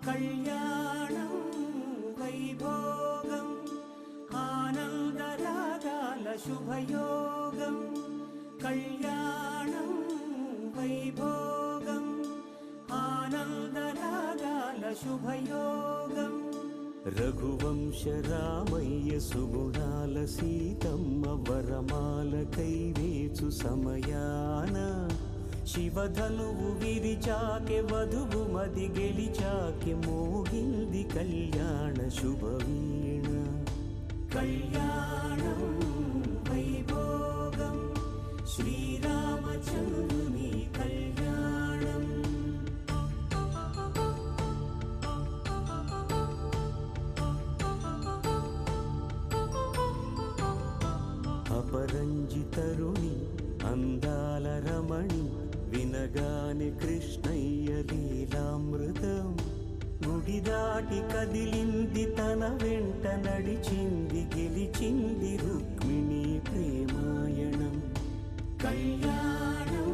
కళ్యాణం వైభోగం ఆనందరాగాల శుభయోగం కళ్యాణం వైభోగం ఆనందరాగాల శుభయోగం రఘువంశ రామయ్య సుగుణాల సీతమ్మ వరమాల కైవేచు సమయాన శివధనువు విరిచాకె వధువు మది గెలిచాకె మోగింది కళ్యాణ శుభవీణ కళ్యాణం వైభోగం శ్రీరామచంద్రుని కళ్యాణం అపరంజి తరుణి అందాల రమణి వినగానే కృష్ణయ్య లీలామృతం గుడి దాటి కదిలింది తన వెంట నడిచింది గెలిచింది రుక్మిణి ప్రేమాయణం కళ్యాణం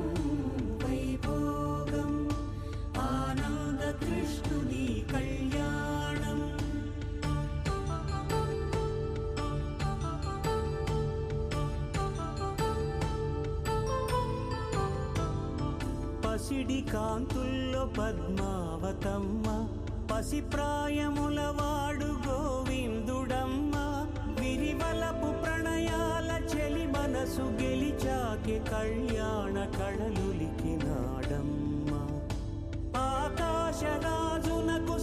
వైభోగం ఆనంద కృష్ణుని కళ్యాణం పసిడి కాంతుల్లో పద్మావతమ్మ పసిప్రాయముల వాడు గోవిందుడమ్మ విరివలపు ప్రణయాల చెలి మనసు గెలిచాకె కళ్యాణ కళలులికినాడమ్మ ఆకాశరాజునకు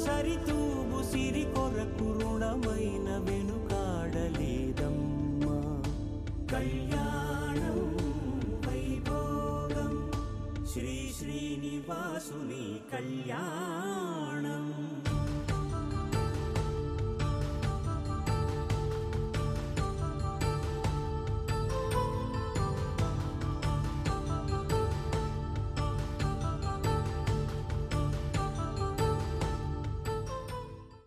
సరితూగు సిరి కొరకు రుణమైన వెనుకాడలేదమ్మ కళ్యాణం వైభోగం శ్రీ శ్రీనివాసుని కళ్యాణం